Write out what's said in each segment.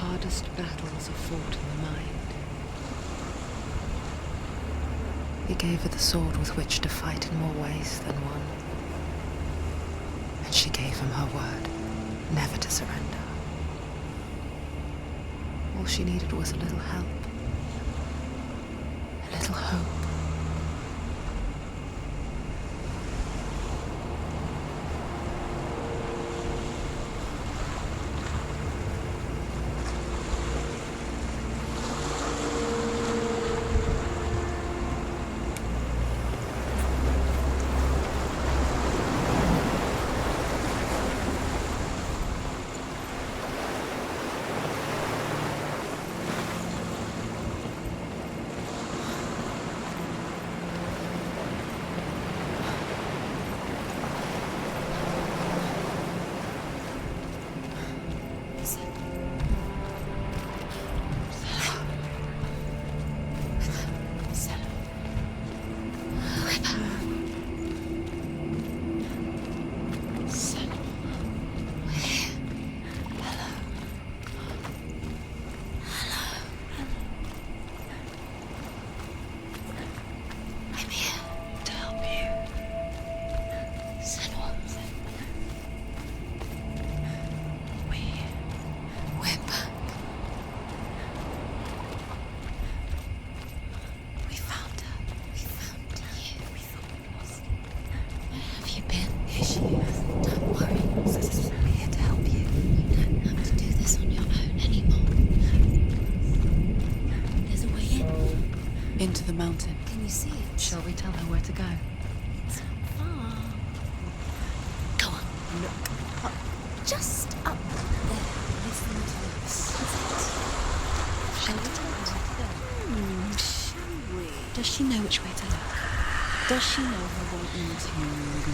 hardest battles are fought in the mind. He gave her the sword with which to fight in more ways than one. And she gave him her word, never to surrender. All she needed was a little help, a little hope. Into the mountain. Can you see it? Shall we tell her where to go? It's not far. Go on. Look. Up. Just up there. Listen to this. Shall we tell her where to go? Shall we? Does she know which way to look? Does she know her way into the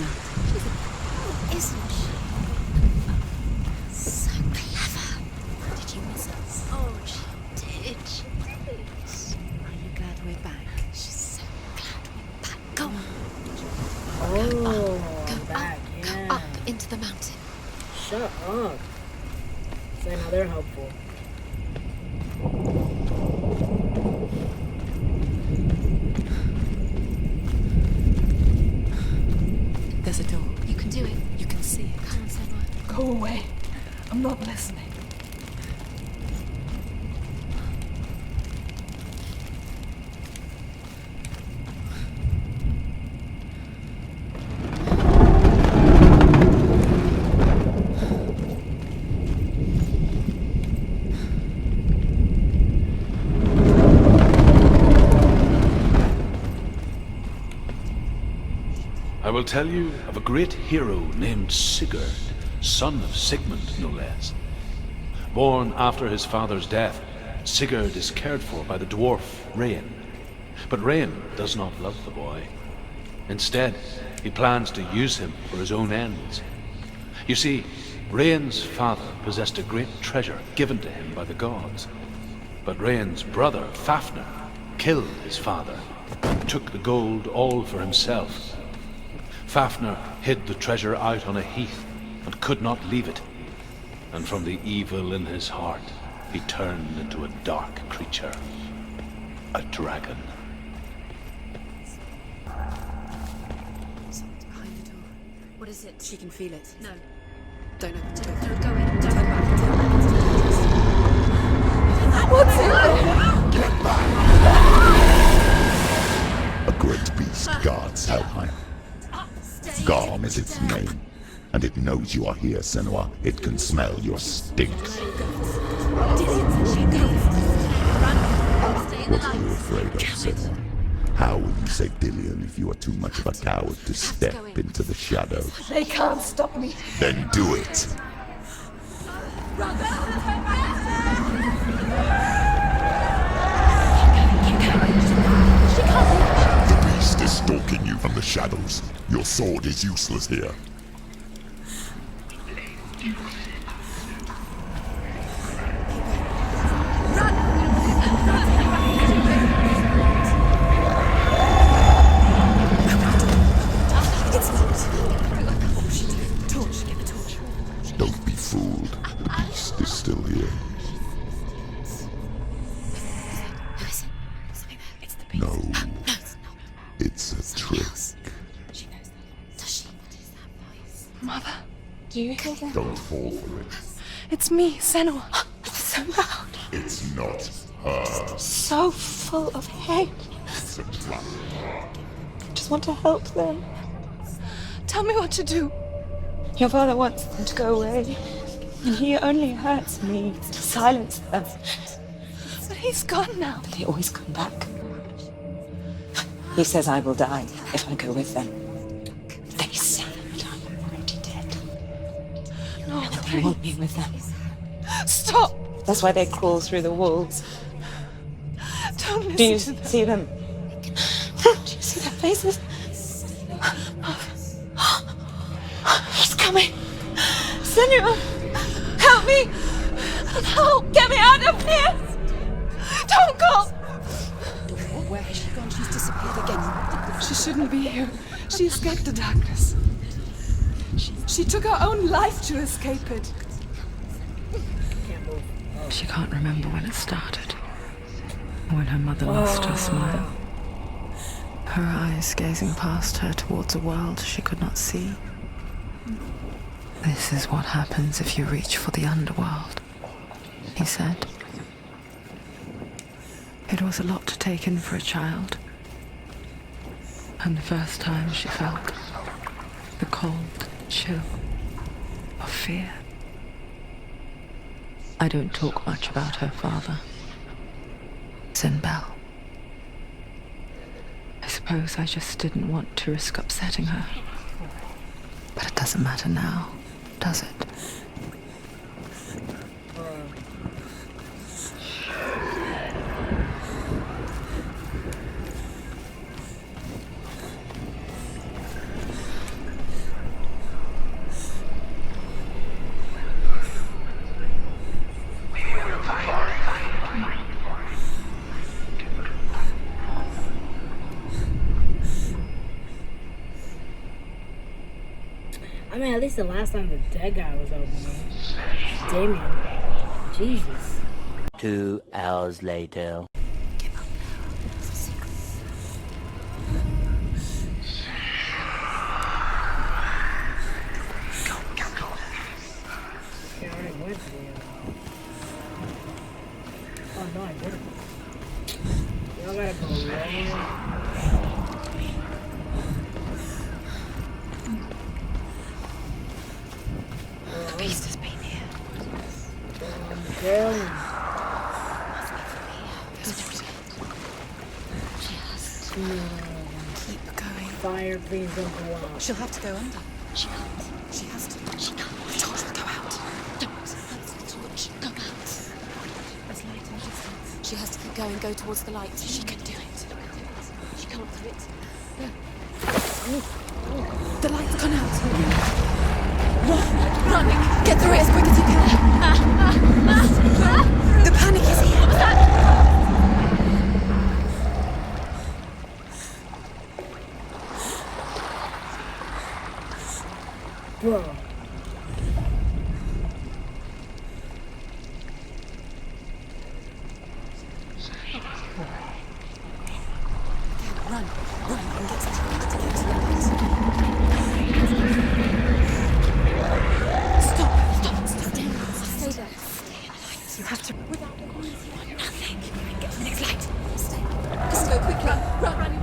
mountain? She's a pro, isn't she? So clever. Did you miss us? Oh, she did. She did. Are you glad we're back? She's so glad we're back. Go on. Oh, Go I'm back, up. yeah. Go up into the mountain. Shut up. So now they're helpful. There's a door. You can do it. You can see it. Come on, Senua. Go away. I'm not listening. I will tell you of a great hero named Sigurd, son of Sigmund, no less. Born after his father's death, Sigurd is cared for by the dwarf Rain. But Rain does not love the boy. Instead, he plans to use him for his own ends. You see, Rain's father possessed a great treasure given to him by the gods. But Rain's brother, Fafnir, killed his father and took the gold all for himself. Fafnir hid the treasure out on a heath and could not leave it. And from the evil in his heart, he turned into a dark creature. A dragon. Someone's behind the door. What is it? She can feel it. No. Don't open the Don't door. go in. Don't Turn back. What's in there? A great beast guards Helheim. Garm is its name, and it knows you are here, Senua. It can smell your stink. Dillian said she'd go. Run. Stay in the What are you lights. afraid of, Senua? How will you save Dillian if you are too much of a coward to step go in. into the shadows? They can't stop me. Then do it! The beast is stalking you from the shadows. Your sword is useless here. It's locked. What should do? Torch. Get the torch. Don't be fooled. The beast is still here. Mother, do you hear that? Don't fall for it. It's me, Senua. It's so loud. It's not her. So full of hate. It's a trap. I just want to help them. Tell me what to do. Your father wants them to go away, and he only hurts me to silence them. But he's gone now. They always come back. He says I will die if I go with them. They say that I'm already dead. No, and they want me with them. Stop! That's why they crawl through the walls. Don't listen to them. Do you see them? Do you see their faces? He's coming. Senua, help me! Help! Get me out of here! Don't go! Where has she gone? She's disappeared again. She shouldn't be here. She escaped the darkness. She took her own life to escape it. She can't remember when it started. When her mother lost her smile. Her eyes gazing past her towards a world she could not see. This is what happens if you reach for the underworld, he said. It was a lot to take in for a child. And the first time she felt the cold chill of fear. I don't talk much about her father, Sinbel. I suppose I just didn't want to risk upsetting her. But it doesn't matter now, does it? I mean, at least the last time the dead guy was open. Damien. Jesus. 2 hours later. Yeah, I already went to the, oh, no, I didn't. Y'all gotta go lower. The beast has been here. Girl. Just Keep going. Fire, please don't go out. She'll have to go under. she can't. She has to. She can't. I told her to go out. Don't. That's the torch. Go out. There's light in the distance. She has to keep going. Go towards the light. She can do it. She can't do it. The light's gone out. Run! Get through it as quick as you can. The panic is here. Bro. Run and get to the light. Stop. Stay there. You have to. Nothing. Get to the next light. Stay. Just go quickly. Run.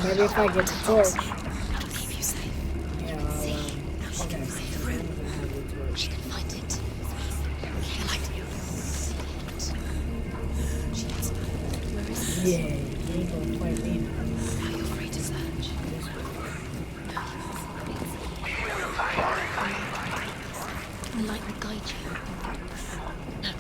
Maybe if I get the torch. That'll keep you safe. Yeah, See? Now she okay. can see the room. She can find it. The light. See it. She has to. Where is it? Yeah, you ain't gonna fight me now. Now you're free to search. The light will guide you. No.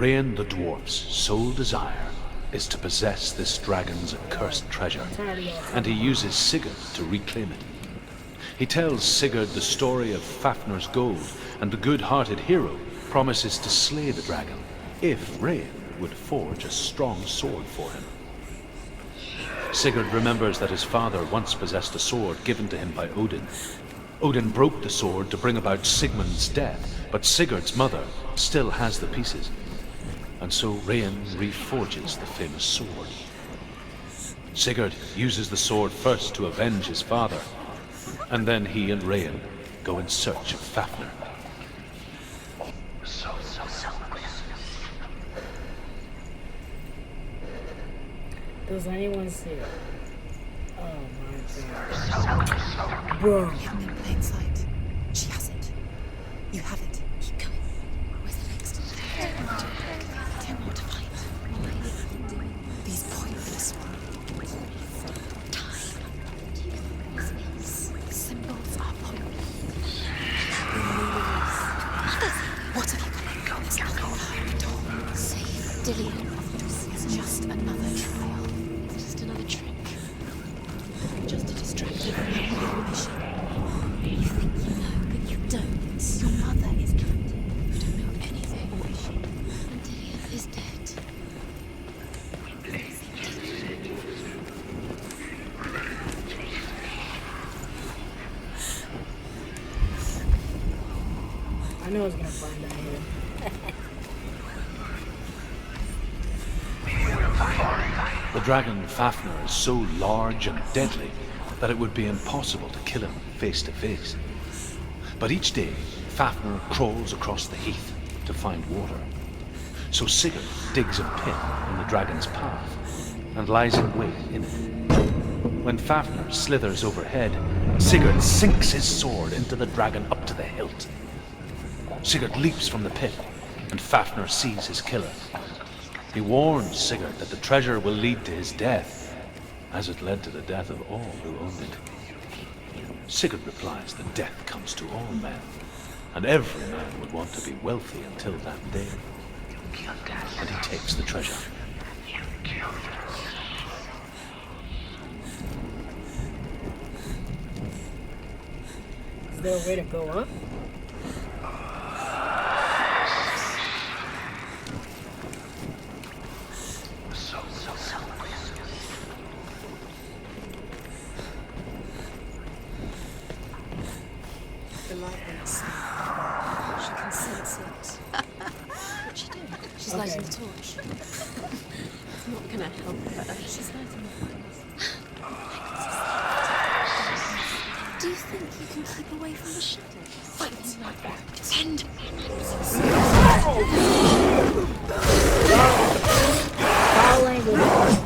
Rain the dwarf's sole desire is to possess this dragon's accursed treasure, and he uses Sigurd to reclaim it. He tells Sigurd the story of Fafnir's gold, and the good-hearted hero promises to slay the dragon if Rain would forge a strong sword for him. Sigurd remembers that his father once possessed a sword given to him by Odin. Odin broke the sword to bring about Sigmund's death, but Sigurd's mother still has the pieces. And so Rain reforges the famous sword. Sigurd uses the sword first to avenge his father, and then he and Rain go in search of Fafnir. Does anyone see it? Oh my god. Bro. Hidden in plain sight. She has it. You have it. Keep going. Where's the next? Tell me what to find. These pointless time. Symbols are pointless. What have you got? There's nothing behind the door. Save Dillian. It's just another trial. Just another trick. Just to distract you from your mission. You think you know, but you don't. Your mother is captive. You don't know anything. Or is she? And Dillian is dead. I know I was gonna find out here. The dragon Fafnir is so large and deadly that it would be impossible to kill him face to face. But each day, Fafnir crawls across the heath to find water. So Sigurd digs a pit in the dragon's path and lies in wait in it. When Fafnir slithers overhead, Sigurd sinks his sword into the dragon up to the hilt. Sigurd leaps from the pit, and Fafnir sees his killer. He warns Sigurd that the treasure will lead to his death, as it led to the death of all who owned it. Sigurd replies that death comes to all men, and every man would want to be wealthy until that day. And he takes the treasure. Is there a way to go up? The light won't see. She can sense it. What's she doing? She's lighting the torch. It's not gonna help her. She's lighting the fires. Do you think you can keep away from the shadow? Fight like that. Pretend. Foul language.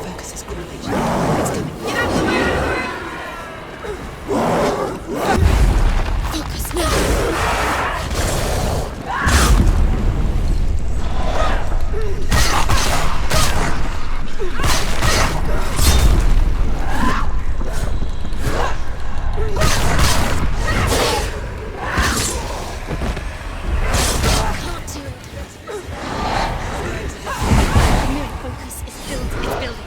Focus is crawling. It's coming. Get out of the way! Focus now! Can't do it. No, focus is building. It's building.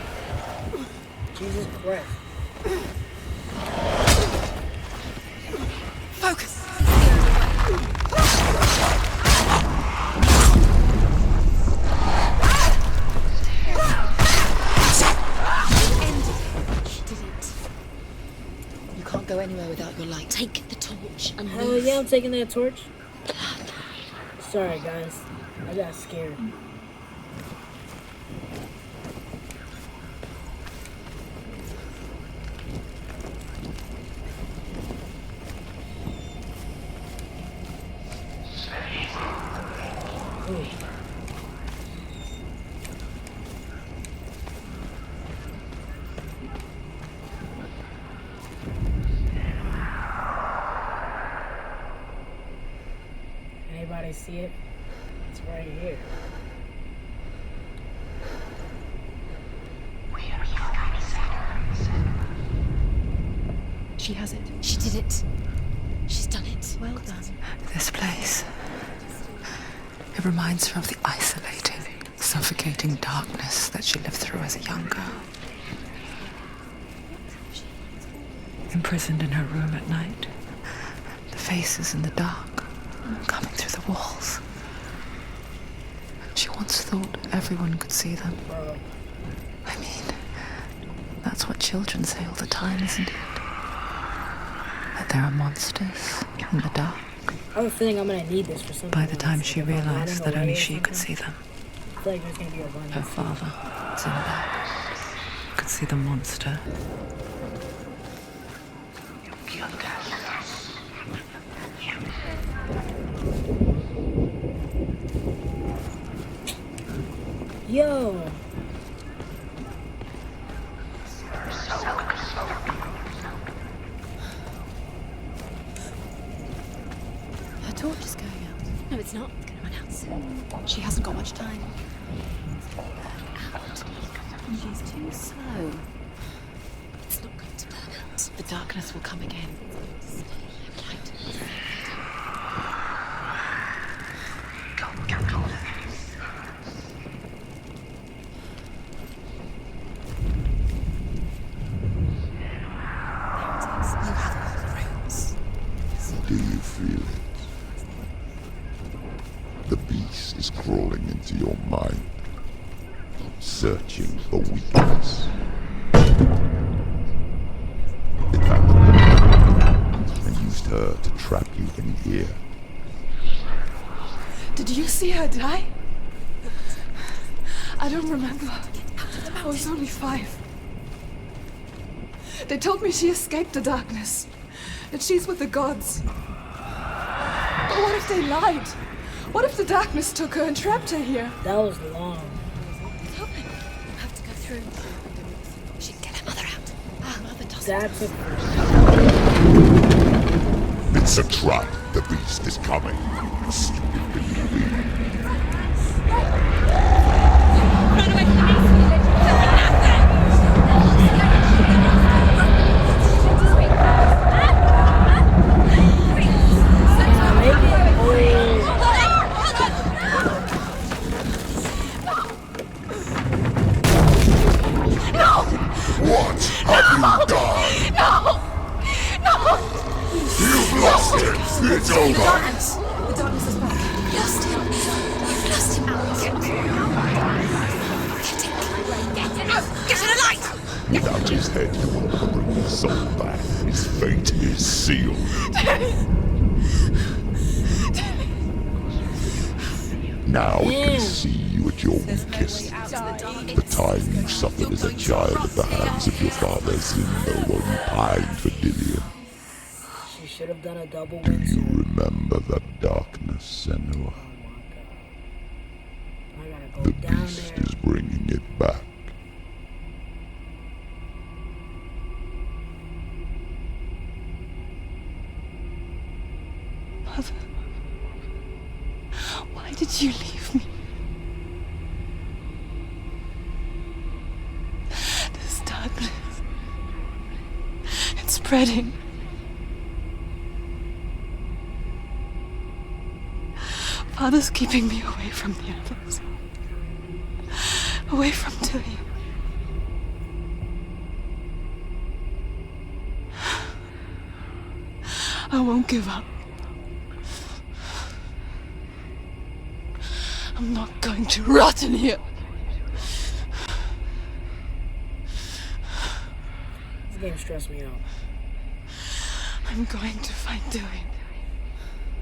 Jesus Christ. Focus! It's the only way. Ended it. She did it. You can't go anywhere without your light. Take the torch and Hell move. yeah, I'm taking that torch. Sorry, guys. I got scared. Ooh. Anybody see it? It's right right here. She has it. She did it. She's done it. Well done. This place. It reminds her of the isolating, suffocating darkness that she lived through as a young girl. Imprisoned in her room at night. The faces in the dark, coming through the walls. She once thought everyone could see them. I mean, that's what children say all the time, isn't it? That there are monsters in the dark. I have a feeling I'm gonna need this for something. By the time she realized that only she could see them, I feel like there's gonna be a run. her father was in there. Could see the monster. Yo! Her torch is going out. No, it's not. It's going to run out soon. She hasn't got much time. Out. She's too slow. It's not going to burn out. The darkness will come again. Light. Do you feel it? The beast is crawling into your mind, searching for weakness. It found her and used her to trap you in here. Did you see her die? I don't remember. I was only 5. They told me she escaped the darkness, that she's with the gods. But what if they lied? What if the darkness took her and trapped her here? That was long. It's open. We'll have to go through. She can get her mother out. Her mother doesn't. That's a... It's a trap. The beast is coming. Stupid baby. Run away from the beast. What have you done? No! You've lost it. It's over. The darkness is back. Lost him. You've lost him. Get it out. Get it alight. Without his head, you will never bring his soul back. His fate is sealed. Now it can see you at your weakest. The time you suffered as a child at the hands of your father Zindo while you pined for Dillion. She should have done a double Do win. you remember the darkness, Senua? I gotta go The down beast there. is bringing it back. Mother, why did you leave me? This darkness, it's spreading. Father's keeping me away from the others. Away from Dillion. I won't give up. I'm not going to rot in here. This game stressed me out. I'm going to find Dillion.